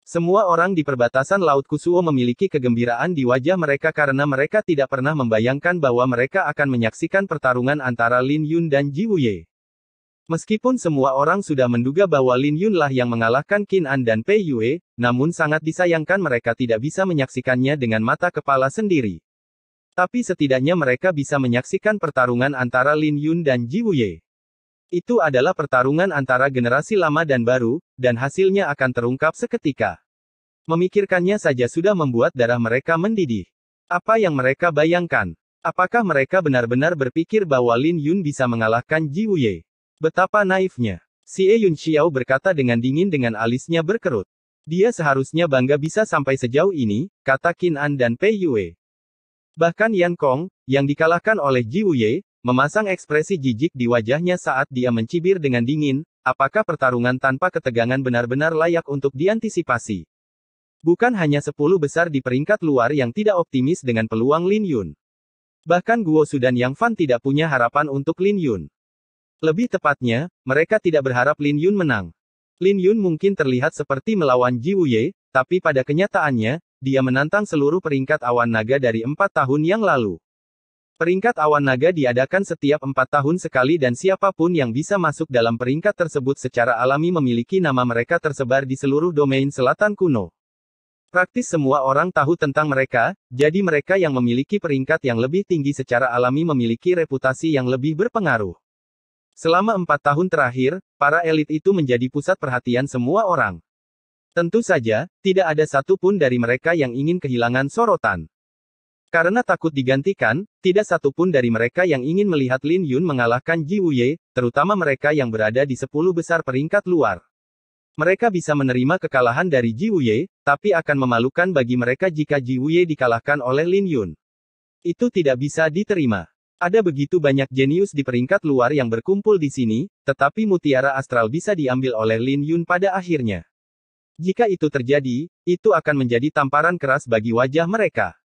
Semua orang di perbatasan Laut Kusuo memiliki kegembiraan di wajah mereka karena mereka tidak pernah membayangkan bahwa mereka akan menyaksikan pertarungan antara Lin Yun dan Ji Wuye. Meskipun semua orang sudah menduga bahwa Lin Yun lah yang mengalahkan Qin An dan Pei Yue, namun sangat disayangkan mereka tidak bisa menyaksikannya dengan mata kepala sendiri. Tapi setidaknya mereka bisa menyaksikan pertarungan antara Lin Yun dan Ji Wuye. Itu adalah pertarungan antara generasi lama dan baru, dan hasilnya akan terungkap seketika. Memikirkannya saja sudah membuat darah mereka mendidih. Apa yang mereka bayangkan? Apakah mereka benar-benar berpikir bahwa Lin Yun bisa mengalahkan Ji Wuye? Betapa naifnya. Xie Yun Xiao berkata dengan dingin dengan alisnya berkerut. Dia seharusnya bangga bisa sampai sejauh ini, kata Qin An dan Pei Yue. Bahkan Yan Kong, yang dikalahkan oleh Ji Wuye, memasang ekspresi jijik di wajahnya saat dia mencibir dengan dingin, apakah pertarungan tanpa ketegangan benar-benar layak untuk diantisipasi? Bukan hanya 10 besar di peringkat luar yang tidak optimis dengan peluang Lin Yun. Bahkan Guo Su dan Yang Fan tidak punya harapan untuk Lin Yun. Lebih tepatnya, mereka tidak berharap Lin Yun menang. Lin Yun mungkin terlihat seperti melawan Ji Wuye, tapi pada kenyataannya, dia menantang seluruh peringkat awan naga dari 4 tahun yang lalu. Peringkat awan naga diadakan setiap 4 tahun sekali dan siapapun yang bisa masuk dalam peringkat tersebut secara alami memiliki nama mereka tersebar di seluruh domain selatan kuno. Praktis semua orang tahu tentang mereka, jadi mereka yang memiliki peringkat yang lebih tinggi secara alami memiliki reputasi yang lebih berpengaruh. Selama 4 tahun terakhir, para elit itu menjadi pusat perhatian semua orang. Tentu saja, tidak ada satupun dari mereka yang ingin kehilangan sorotan. Karena takut digantikan, tidak satupun dari mereka yang ingin melihat Lin Yun mengalahkan Ji Wuye, terutama mereka yang berada di 10 besar peringkat luar. Mereka bisa menerima kekalahan dari Ji Wuye, tapi akan memalukan bagi mereka jika Ji Wuye dikalahkan oleh Lin Yun. Itu tidak bisa diterima. Ada begitu banyak jenius di peringkat luar yang berkumpul di sini, tetapi mutiara astral bisa diambil oleh Lin Yun pada akhirnya. Jika itu terjadi, itu akan menjadi tamparan keras bagi wajah mereka.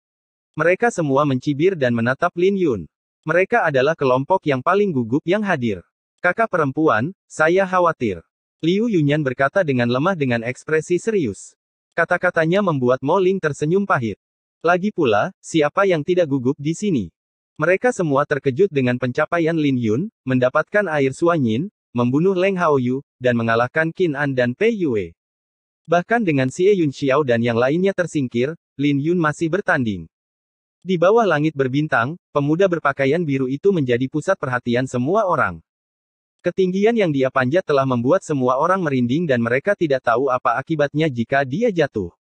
Mereka semua mencibir dan menatap Lin Yun. Mereka adalah kelompok yang paling gugup yang hadir. Kakak perempuan, saya khawatir. Liu Yunyan berkata dengan lemah dengan ekspresi serius. Kata-katanya membuat Mo Ling tersenyum pahit. Lagi pula, siapa yang tidak gugup di sini? Mereka semua terkejut dengan pencapaian Lin Yun, mendapatkan air Suanyin, membunuh Leng Haoyu, dan mengalahkan Qin An dan Pei Yue. Bahkan dengan Xie Yun Xiao dan yang lainnya tersingkir, Lin Yun masih bertanding. Di bawah langit berbintang, pemuda berpakaian biru itu menjadi pusat perhatian semua orang. Ketinggian yang dia panjat telah membuat semua orang merinding dan mereka tidak tahu apa akibatnya jika dia jatuh.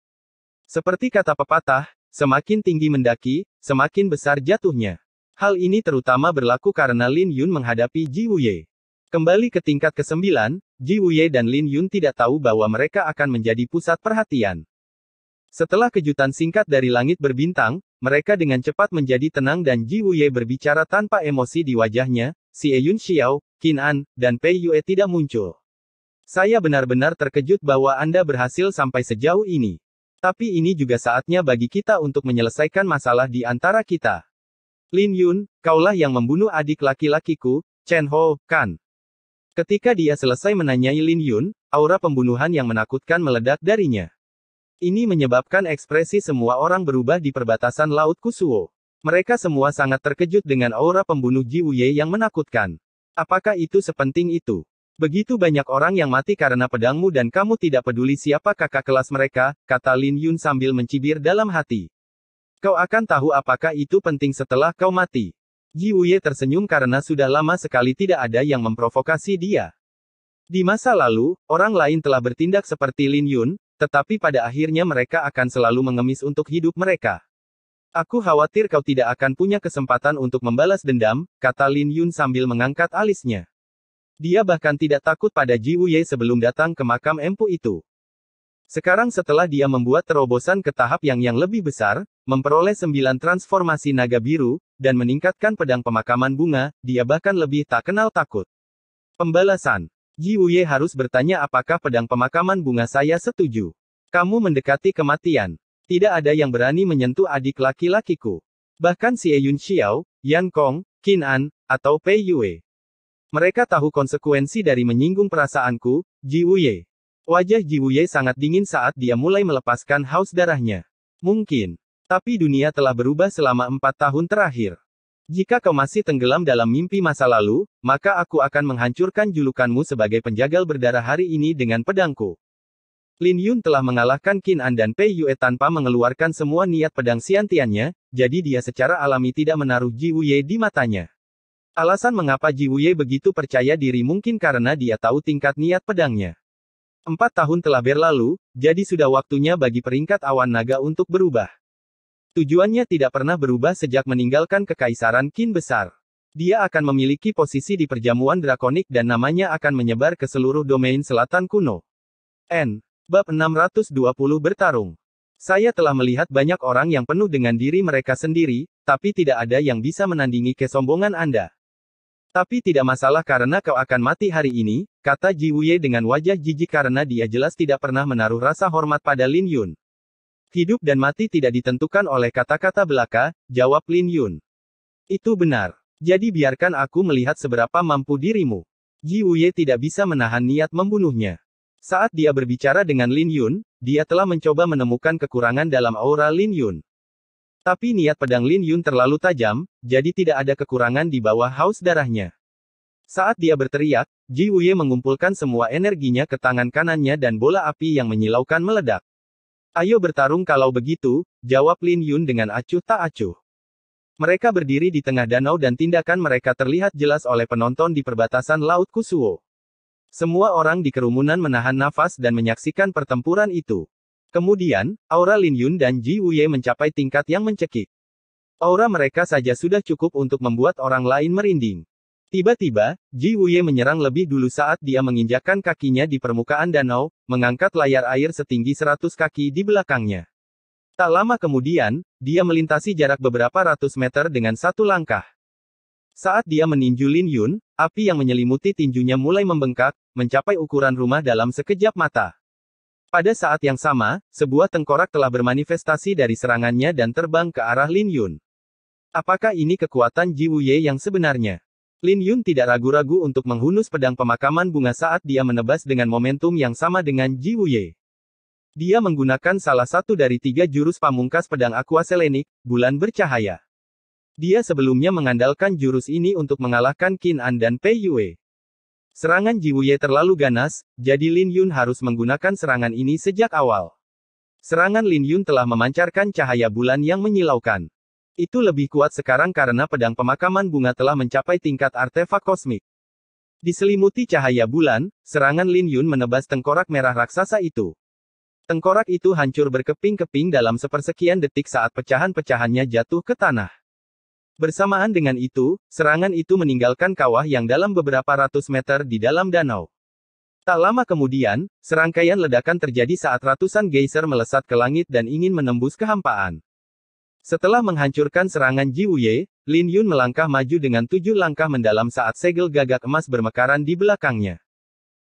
Seperti kata pepatah, semakin tinggi mendaki, semakin besar jatuhnya. Hal ini terutama berlaku karena Lin Yun menghadapi Ji Wuye. Kembali ke tingkat ke-9, Ji Wuye dan Lin Yun tidak tahu bahwa mereka akan menjadi pusat perhatian. Setelah kejutan singkat dari langit berbintang, mereka dengan cepat menjadi tenang dan Ji Wuye berbicara tanpa emosi di wajahnya. Xie Yun Xiao, Qin An, dan Pei Yue tidak muncul. Saya benar-benar terkejut bahwa Anda berhasil sampai sejauh ini. Tapi ini juga saatnya bagi kita untuk menyelesaikan masalah di antara kita. Lin Yun, kaulah yang membunuh adik laki-lakiku, Chen Ho, kan? Ketika dia selesai menanyai Lin Yun, aura pembunuhan yang menakutkan meledak darinya. Ini menyebabkan ekspresi semua orang berubah di perbatasan Laut Kusuo. Mereka semua sangat terkejut dengan aura pembunuh Ji Wuye yang menakutkan. Apakah itu sepenting itu? Begitu banyak orang yang mati karena pedangmu dan kamu tidak peduli siapa kakak kelas mereka, kata Lin Yun sambil mencibir dalam hati. Kau akan tahu apakah itu penting setelah kau mati. Ji Wuye tersenyum karena sudah lama sekali tidak ada yang memprovokasi dia. Di masa lalu, orang lain telah bertindak seperti Lin Yun, tetapi pada akhirnya mereka akan selalu mengemis untuk hidup mereka. Aku khawatir kau tidak akan punya kesempatan untuk membalas dendam, kata Lin Yun sambil mengangkat alisnya. Dia bahkan tidak takut pada Ji Wuye sebelum datang ke makam empu itu. Sekarang setelah dia membuat terobosan ke tahap yang lebih besar, memperoleh 9 transformasi naga biru, dan meningkatkan pedang pemakaman bunga, dia bahkan lebih tak kenal takut. Pembalasan. Ji Wuye harus bertanya apakah pedang pemakaman bunga saya setuju. Kamu mendekati kematian. Tidak ada yang berani menyentuh adik laki-lakiku. Bahkan Xie Yun Xiao, Yan Kong, Qin An, atau Pei Yue. Mereka tahu konsekuensi dari menyinggung perasaanku, Ji Wuye. Wajah Ji Wuye sangat dingin saat dia mulai melepaskan haus darahnya. Mungkin. Tapi dunia telah berubah selama 4 tahun terakhir. Jika kau masih tenggelam dalam mimpi masa lalu, maka aku akan menghancurkan julukanmu sebagai penjagal berdarah hari ini dengan pedangku. Lin Yun telah mengalahkan Qin An dan Pei Yue tanpa mengeluarkan semua niat pedang Xiantiannya, jadi dia secara alami tidak menaruh Ji Wuye di matanya. Alasan mengapa Ji Wuye begitu percaya diri mungkin karena dia tahu tingkat niat pedangnya. 4 tahun telah berlalu, jadi sudah waktunya bagi peringkat awan naga untuk berubah. Tujuannya tidak pernah berubah sejak meninggalkan kekaisaran Qin besar. Dia akan memiliki posisi di perjamuan drakonik dan namanya akan menyebar ke seluruh domain selatan kuno. Bab 620 bertarung. Saya telah melihat banyak orang yang penuh dengan diri mereka sendiri, tapi tidak ada yang bisa menandingi kesombongan Anda. Tapi tidak masalah karena kau akan mati hari ini, kata Ji Wuye dengan wajah jijik karena dia jelas tidak pernah menaruh rasa hormat pada Lin Yun. Hidup dan mati tidak ditentukan oleh kata-kata belaka, jawab Lin Yun. Itu benar. Jadi biarkan aku melihat seberapa mampu dirimu. Ji Wuye tidak bisa menahan niat membunuhnya. Saat dia berbicara dengan Lin Yun, dia telah mencoba menemukan kekurangan dalam aura Lin Yun. Tapi niat pedang Lin Yun terlalu tajam, jadi tidak ada kekurangan di bawah haus darahnya. Saat dia berteriak, Ji Wuye mengumpulkan semua energinya ke tangan kanannya dan bola api yang menyilaukan meledak. Ayo bertarung kalau begitu, jawab Lin Yun dengan acuh tak acuh. Mereka berdiri di tengah danau dan tindakan mereka terlihat jelas oleh penonton di perbatasan Laut Kusuo. Semua orang di kerumunan menahan nafas dan menyaksikan pertempuran itu. Kemudian, aura Lin Yun dan Ji Wuye mencapai tingkat yang mencekik. Aura mereka saja sudah cukup untuk membuat orang lain merinding. Tiba-tiba, Ji Wuye menyerang lebih dulu saat dia menginjakkan kakinya di permukaan danau, mengangkat layar air setinggi 100 kaki di belakangnya. Tak lama kemudian, dia melintasi jarak beberapa ratus meter dengan satu langkah. Saat dia meninju Lin Yun, api yang menyelimuti tinjunya mulai membengkak, mencapai ukuran rumah dalam sekejap mata. Pada saat yang sama, sebuah tengkorak telah bermanifestasi dari serangannya dan terbang ke arah Lin Yun. Apakah ini kekuatan Ji Wuye yang sebenarnya? Lin Yun tidak ragu-ragu untuk menghunus pedang pemakaman bunga saat dia menebas dengan momentum yang sama dengan Ji Wuye. Dia menggunakan salah satu dari 3 jurus pamungkas pedang Aqua Selenik, bulan bercahaya. Dia sebelumnya mengandalkan jurus ini untuk mengalahkan Qin An dan Pei Yue. Serangan Ji Wuye terlalu ganas, jadi Lin Yun harus menggunakan serangan ini sejak awal. Serangan Lin Yun telah memancarkan cahaya bulan yang menyilaukan. Itu lebih kuat sekarang karena pedang pemakaman bunga telah mencapai tingkat artefak kosmik. Diselimuti cahaya bulan, serangan Lin Yun menebas tengkorak merah raksasa itu. Tengkorak itu hancur berkeping-keping dalam sepersekian detik saat pecahan-pecahannya jatuh ke tanah. Bersamaan dengan itu, serangan itu meninggalkan kawah yang dalam beberapa ratus meter di dalam danau. Tak lama kemudian, serangkaian ledakan terjadi saat ratusan geyser melesat ke langit dan ingin menembus kehampaan. Setelah menghancurkan serangan Ji Wuye, Lin Yun melangkah maju dengan 7 langkah mendalam saat segel gagak emas bermekaran di belakangnya.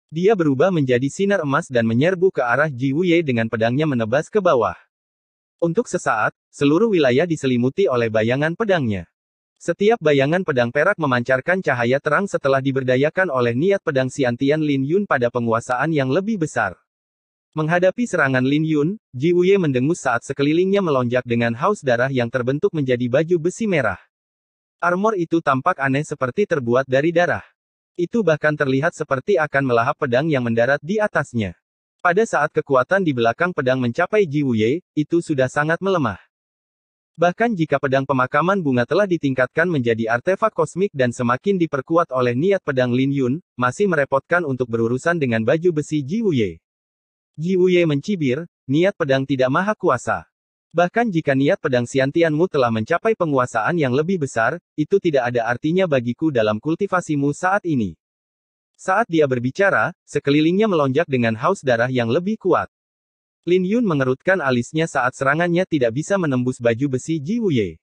Dia berubah menjadi sinar emas dan menyerbu ke arah Ji Wuye dengan pedangnya menebas ke bawah. Untuk sesaat, seluruh wilayah diselimuti oleh bayangan pedangnya. Setiap bayangan pedang perak memancarkan cahaya terang setelah diberdayakan oleh niat pedang Xiantian Lin Yun pada penguasaan yang lebih besar. Menghadapi serangan Lin Yun, Ji Wuye mendengus saat sekelilingnya melonjak dengan haus darah yang terbentuk menjadi baju besi merah. Armor itu tampak aneh seperti terbuat dari darah. Itu bahkan terlihat seperti akan melahap pedang yang mendarat di atasnya. Pada saat kekuatan di belakang pedang mencapai Ji Wuye, itu sudah sangat melemah. Bahkan jika pedang pemakaman bunga telah ditingkatkan menjadi artefak kosmik dan semakin diperkuat oleh niat pedang Lin Yun, masih merepotkan untuk berurusan dengan baju besi Ji Wuye. Ji Wuye mencibir, niat pedang tidak maha kuasa. Bahkan jika niat pedang Xiantianmu telah mencapai penguasaan yang lebih besar, itu tidak ada artinya bagiku dalam kultivasimu saat ini. Saat dia berbicara, sekelilingnya melonjak dengan haus darah yang lebih kuat. Lin Yun mengerutkan alisnya saat serangannya tidak bisa menembus baju besi Ji Wuye.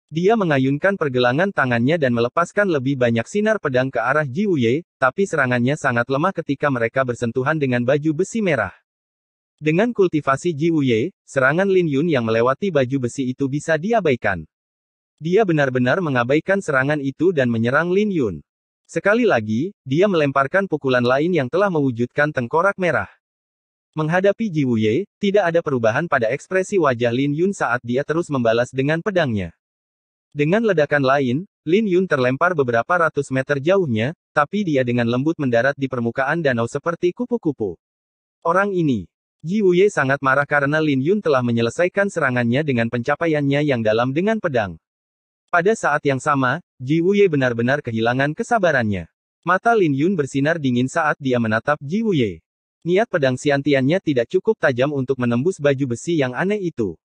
Dia mengayunkan pergelangan tangannya dan melepaskan lebih banyak sinar pedang ke arah Ji Wuye, tapi serangannya sangat lemah ketika mereka bersentuhan dengan baju besi merah. Dengan kultivasi Ji Wuye, serangan Lin Yun yang melewati baju besi itu bisa diabaikan. Dia benar-benar mengabaikan serangan itu dan menyerang Lin Yun. Sekali lagi, dia melemparkan pukulan lain yang telah mewujudkan tengkorak merah. Menghadapi Ji Wuye, tidak ada perubahan pada ekspresi wajah Lin Yun saat dia terus membalas dengan pedangnya. Dengan ledakan lain, Lin Yun terlempar beberapa ratus meter jauhnya, tapi dia dengan lembut mendarat di permukaan danau seperti kupu-kupu. Orang ini, Ji Wuye sangat marah karena Lin Yun telah menyelesaikan serangannya dengan pencapaiannya yang dalam dengan pedang. Pada saat yang sama, Ji Wuye benar-benar kehilangan kesabarannya. Mata Lin Yun bersinar dingin saat dia menatap Ji Wuye. Niat pedang Xiantiannya tidak cukup tajam untuk menembus baju besi yang aneh itu.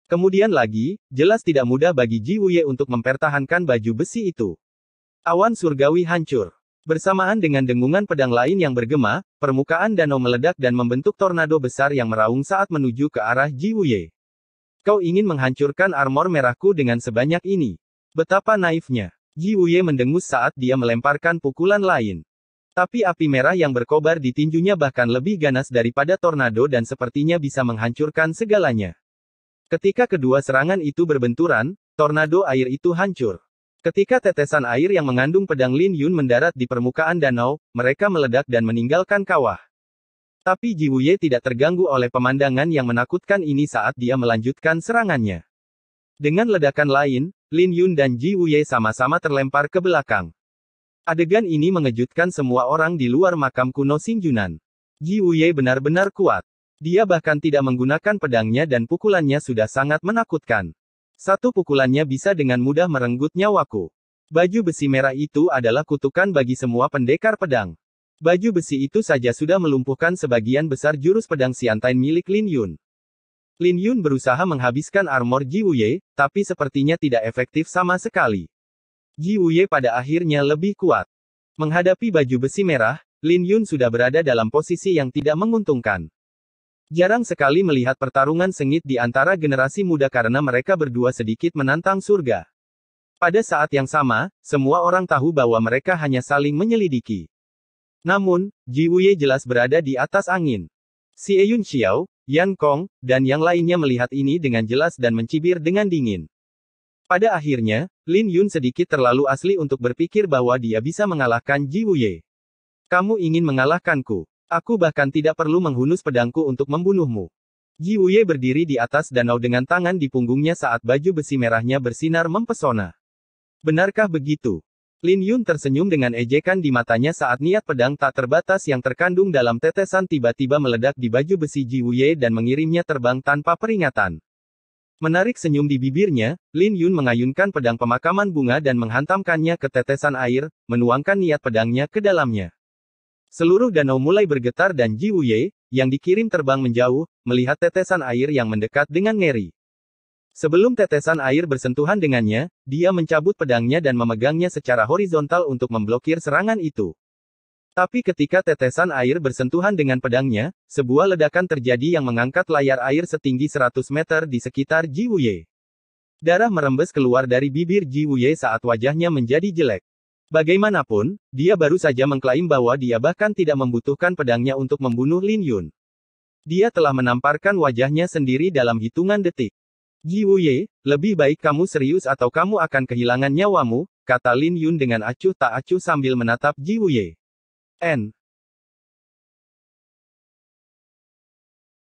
Kemudian lagi, jelas tidak mudah bagi Ji Wuye untuk mempertahankan baju besi itu. Awan surgawi hancur. Bersamaan dengan dengungan pedang lain yang bergema, permukaan danau meledak dan membentuk tornado besar yang meraung saat menuju ke arah Ji Wuye. Kau ingin menghancurkan armor merahku dengan sebanyak ini? Betapa naifnya. Ji Wuye mendengus saat dia melemparkan pukulan lain. Tapi api merah yang berkobar di tinjunya bahkan lebih ganas daripada tornado dan sepertinya bisa menghancurkan segalanya. Ketika kedua serangan itu berbenturan, tornado air itu hancur. Ketika tetesan air yang mengandung pedang Lin Yun mendarat di permukaan danau, mereka meledak dan meninggalkan kawah. Tapi Ji Wuye tidak terganggu oleh pemandangan yang menakutkan ini saat dia melanjutkan serangannya. Dengan ledakan lain, Lin Yun dan Ji Wuye sama-sama terlempar ke belakang. Adegan ini mengejutkan semua orang di luar makam kuno Xingjunan. Ji Wuye benar-benar kuat. Dia bahkan tidak menggunakan pedangnya dan pukulannya sudah sangat menakutkan. Satu pukulannya bisa dengan mudah merenggut nyawaku. Baju besi merah itu adalah kutukan bagi semua pendekar pedang. Baju besi itu saja sudah melumpuhkan sebagian besar jurus pedang Xiantai milik Lin Yun. Lin Yun berusaha menghabiskan armor Ji Wuye, tapi sepertinya tidak efektif sama sekali. Ji Wuye pada akhirnya lebih kuat. Menghadapi baju besi merah, Lin Yun sudah berada dalam posisi yang tidak menguntungkan. Jarang sekali melihat pertarungan sengit di antara generasi muda karena mereka berdua sedikit menantang surga. Pada saat yang sama, semua orang tahu bahwa mereka hanya saling menyelidiki. Namun, Ji Wuye jelas berada di atas angin. Xie Yun Xiao, Yan Kong, dan yang lainnya melihat ini dengan jelas dan mencibir dengan dingin. Pada akhirnya, Lin Yun sedikit terlalu asli untuk berpikir bahwa dia bisa mengalahkan Ji Wuye. Kamu ingin mengalahkanku? Aku bahkan tidak perlu menghunus pedangku untuk membunuhmu. Ji Wuye berdiri di atas danau dengan tangan di punggungnya saat baju besi merahnya bersinar mempesona. Benarkah begitu? Lin Yun tersenyum dengan ejekan di matanya saat niat pedang tak terbatas yang terkandung dalam tetesan tiba-tiba meledak di baju besi Ji Wuye dan mengirimnya terbang tanpa peringatan. Menarik senyum di bibirnya, Lin Yun mengayunkan pedang pemakaman bunga dan menghantamkannya ke tetesan air, menuangkan niat pedangnya ke dalamnya. Seluruh danau mulai bergetar dan Ji Wuye, yang dikirim terbang menjauh, melihat tetesan air yang mendekat dengan ngeri. Sebelum tetesan air bersentuhan dengannya, dia mencabut pedangnya dan memegangnya secara horizontal untuk memblokir serangan itu. Tapi ketika tetesan air bersentuhan dengan pedangnya, sebuah ledakan terjadi yang mengangkat layar air setinggi 100 meter di sekitar Ji Wuye. Darah merembes keluar dari bibir Ji Wuye saat wajahnya menjadi jelek. Bagaimanapun, dia baru saja mengklaim bahwa dia bahkan tidak membutuhkan pedangnya untuk membunuh Lin Yun. Dia telah menamparkan wajahnya sendiri dalam hitungan detik. Ji Wuye, lebih baik kamu serius atau kamu akan kehilangan nyawamu, kata Lin Yun dengan acuh tak acuh sambil menatap Ji Wuye.